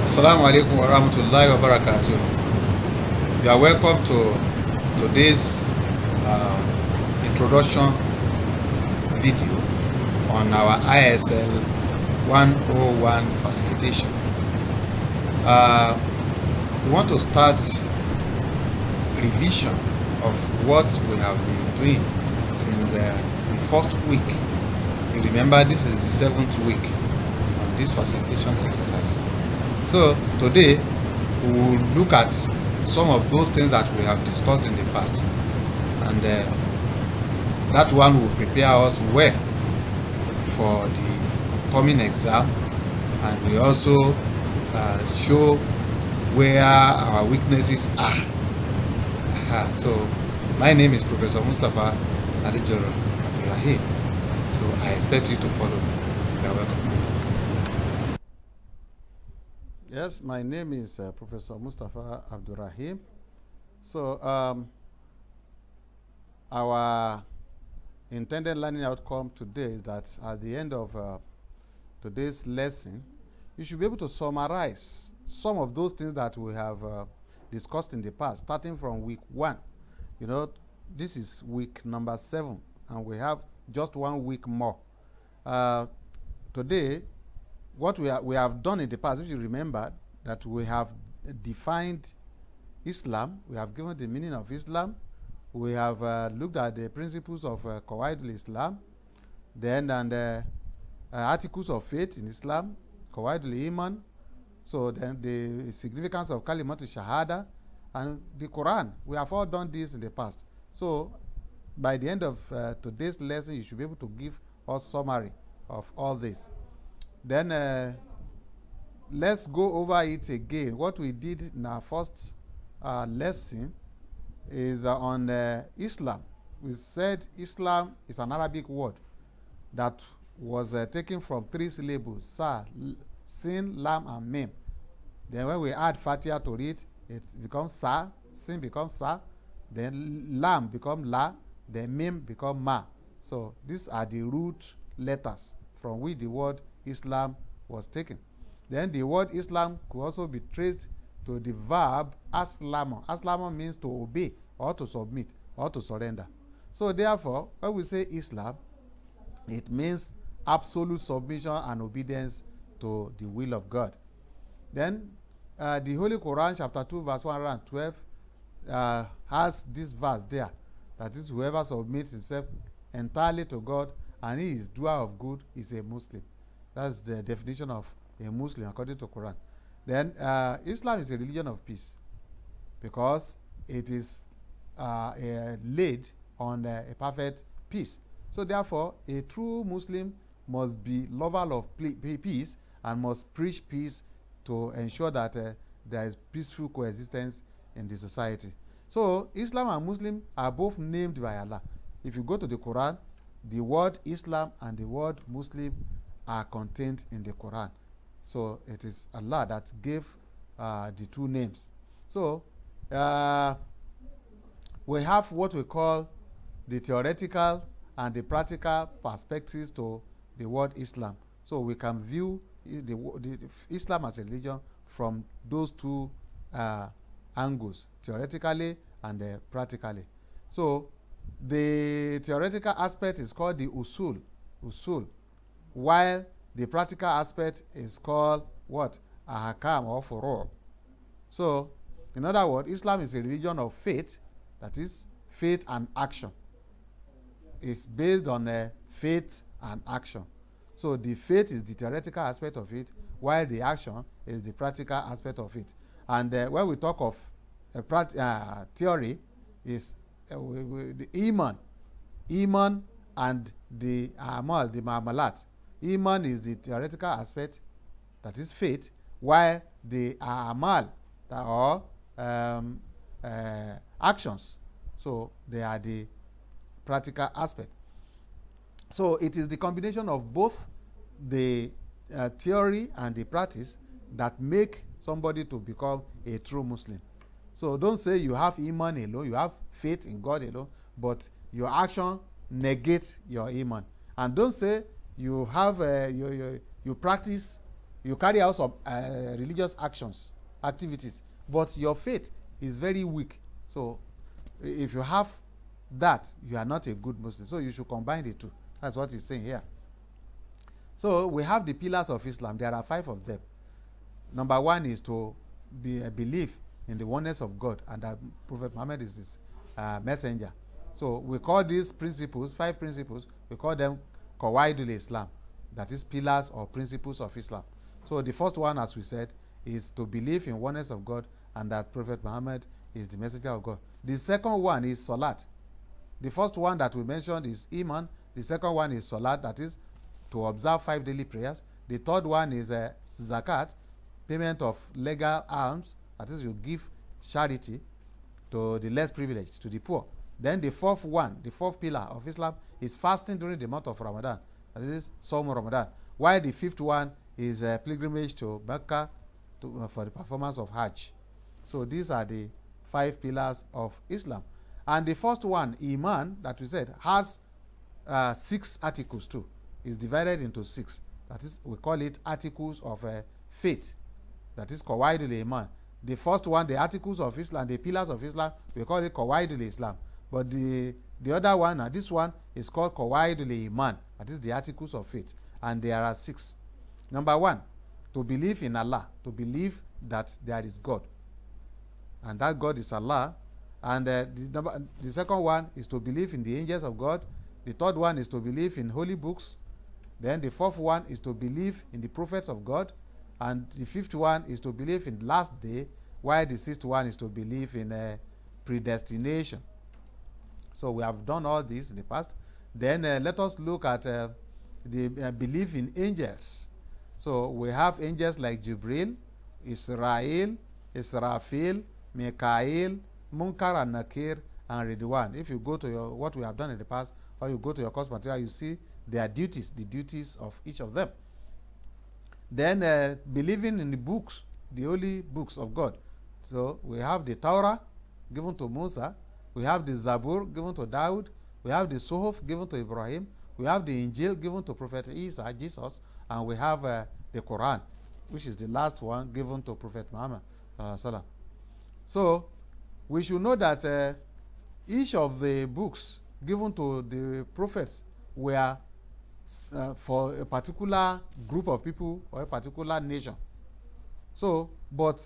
Assalamu alaikum wa rahmatullahi wa barakatuh. You are welcome to today's introduction video on our ISL101 Facilitation. We want to start revision of what we have been doing since the first week. You remember this is the 7th week on this facilitation exercise. So today we will look at some of those things that we have discussed in the past, and that one will prepare us well for the coming exam, and we also show where our weaknesses are. So my name is Professor Mustafa Adijoro Abdurrahim, so I expect you to follow me. You are welcome. Yes, my name is Professor Mustafa Abdurrahim. So our intended learning outcome today is that at the end of today's lesson, you should be able to summarize some of those things that we have discussed in the past, starting from week 1. You know, this is week number 7, and we have just 1 week more. Today, what we have done in the past, if you remember, that we have defined Islam, we have given the meaning of Islam, we have looked at the principles of Qawaidul Islam, then and articles of faith in Islam, Qawaidul Iman, so then the significance of Kalimatul Shahada, and the Quran. We have all done this in the past. So by the end of today's lesson, you should be able to give us summary of all this. Then let's go over it again. What we did in our first lesson is on Islam. We said Islam is an Arabic word that was taken from 3 syllables: Sa, Sin, Lam, and Mim. Then when we add Fatiha to it, it becomes Sa, Sin becomes Sa, then Lam becomes La, then Mim becomes Ma. So these are the root letters from which the word Islam was taken. Then the word Islam could also be traced to the verb aslama. Aslama means to obey, or to submit, or to surrender. So therefore, when we say Islam, it means absolute submission and obedience to the will of God. Then the Holy Quran, chapter 2, verse 112, has this verse there, that is, whoever submits himself entirely to God and he is doer of good is a Muslim. That's the definition of a Muslim according to Quran. Then Islam is a religion of peace because it is laid on a perfect peace. So therefore, a true Muslim must be lover of peace and must preach peace to ensure that there is peaceful coexistence in the society. So Islam and Muslim are both named by Allah. If you go to the Quran, the word Islam and the word Muslim are contained in the Quran. So it is Allah that gave the two names. So we have what we call the theoretical and the practical perspectives to the word Islam. So we can view the Islam as a religion from those two angles, theoretically and practically. So the theoretical aspect is called the usul, while the practical aspect is called what? Ahkam or furu'. So, in other words, Islam is a religion of faith, that is, faith and action. It's based on faith and action. So, the faith is the theoretical aspect of it, while the action is the practical aspect of it. And when we talk of theory, is the Iman and the Amal, the Ma'amalat. Iman is the theoretical aspect, that is faith, while the Amal or actions, so they are the practical aspect. So it is the combination of both the theory and the practice that make somebody to become a true Muslim. So don't say you have Iman alone, you have faith in God alone, but your action negates your Iman. And don't say you have you practice You carry out some religious activities, but your faith is very weak. So if you have that, you are not a good Muslim. So you should combine the two. That's what he's saying here. So we have the pillars of Islam. There are 5 of them. Number 1 is to believe in the oneness of God and that Prophet Muhammad is his messenger. So we call these principles, 5 principles, we call them Qawaidul Islam. That is pillars or principles of Islam. So the first one, as we said, is to believe in oneness of God and that Prophet Muhammad is the messenger of God. The second one is Salat. The first one that we mentioned is Iman. The second one is Salat, that is to observe 5 daily prayers. The third one is Zakat, payment of legal alms, that is you give charity to the less privileged, to the poor. Then the fourth one, the fourth pillar of Islam is fasting during the month of Ramadan, that is Sawm Ramadan. While the fifth one is pilgrimage to Mecca for the performance of Hajj. So these are the 5 pillars of Islam. And the first one, Iman, that we said, has 6 articles too. It's divided into 6. That is, we call it articles of faith. That is Qawaidul Iman. The first one, the articles of Islam, the pillars of Islam, we call it Qawaidul Islam. But the other one, this one, is called Qawaidul Iman. That is the articles of faith. And there are 6. Number 1, to believe in Allah. To believe that there is God. And that God is Allah. And the second one is to believe in the angels of God. The third one is to believe in holy books. Then the fourth one is to believe in the prophets of God. And the fifth one is to believe in the last day, while the sixth one is to believe in predestination. So we have done all this in the past. Then let us look at the belief in angels. So we have angels like Jibril, Israel, Israfil, Mikael, Munkar and Nakir, and Ridwan. If you go to what we have done in the past, or you go to your course material, you see their duties, the duties of each of them. Then believing in the books, the holy books of God. So we have the Torah given to Musa, we have the Zabur given to Daud, we have the Suhuf given to Ibrahim, we have the Injil given to Prophet Isa, Jesus, and we have the Quran, which is the last one given to Prophet Muhammad. So we should know that each of the books given to the prophets were for a particular group of people or a particular nation. So, but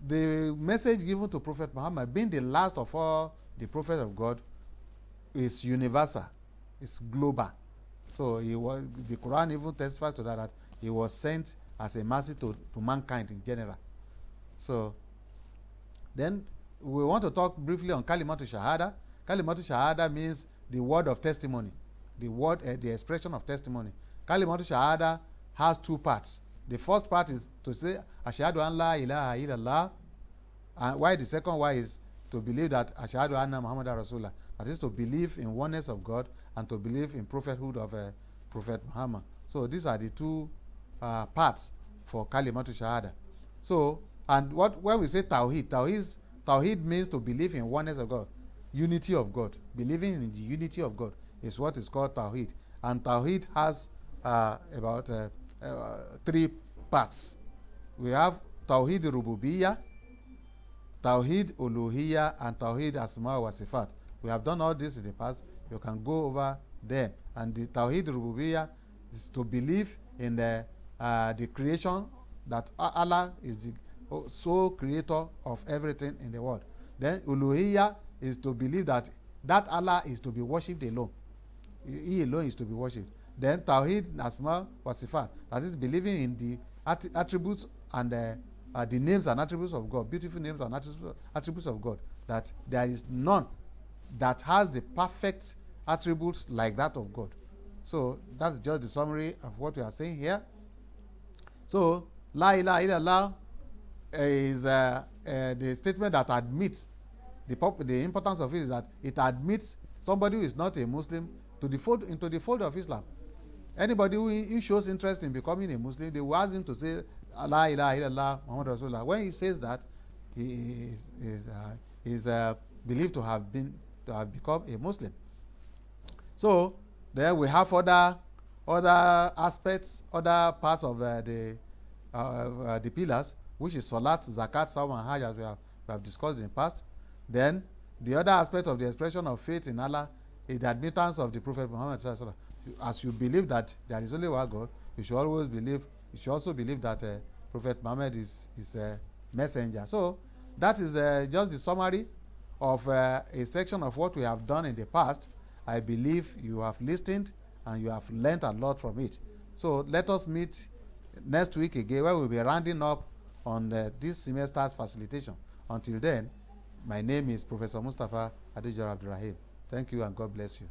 the message given to Prophet Muhammad, being the last of all the prophets of God, is universal, it's global. So the Quran even testifies to that he was sent as a mercy to mankind in general. So then we want to talk briefly on Kalimatu Shahada. Kalimatu Shahada means the word of testimony, the expression of testimony. Kalimatu Shahada has 2 parts. The first part is to say Ashhadu an la ilaha illallah, and while the second one is to believe that Ashhadu anna Muhammadan Rasulullah. That is to believe in oneness of God and to believe in prophethood of Prophet Muhammad. So these are the 2 parts for Kalimatu Shahada. So, and when we say Tawheed means to believe in oneness of God, unity of God. Believing in the unity of God is what is called Tawheed. And Tawheed has about 3 parts. We have Tawheed Rububiyyah, Tawheed Uluhiyyah, and Tawheed Asma wa Sifat. We have done all this in the past. You can go over them. And the Tawheed Rububiyyah is to believe in the creation, that Allah is the sole creator of everything in the world. Then Uluhiyyah is to believe that Allah is to be worshipped alone. He alone is to be worshipped. Then Tawheed Asma wa Sifat, that is believing in the attributes and the names and attributes of God, beautiful names and attributes of God, that there is none that has the perfect attributes like that of God. So that's just the summary of what we are saying here. So La ilaha illallah is the statement that admits, the importance of it is that it admits somebody who is not a Muslim into the fold of Islam. Anybody who shows interest in becoming a Muslim, they will ask him to say La ilaha illallah Muhammad Rasulullah. When he says that, he is believed to have become a Muslim. So there we have other aspects, other parts of the the pillars, which is Salat, Zakat, Sawm, and Hajj, as we have discussed in the past. Then the other aspect of the expression of faith in Allah is the admittance of the Prophet Muhammad. As you believe that there is only one God, you should always believe. You should also believe that Prophet Muhammad is a messenger. So that is just the summary of a section of what we have done in the past. I believe you have listened and you have learned a lot from it. So let us meet next week again, where we'll be rounding up on this semester's facilitation. Until then, my name is Professor Mustafa Adejor Abdurrahim. Thank you and God bless you.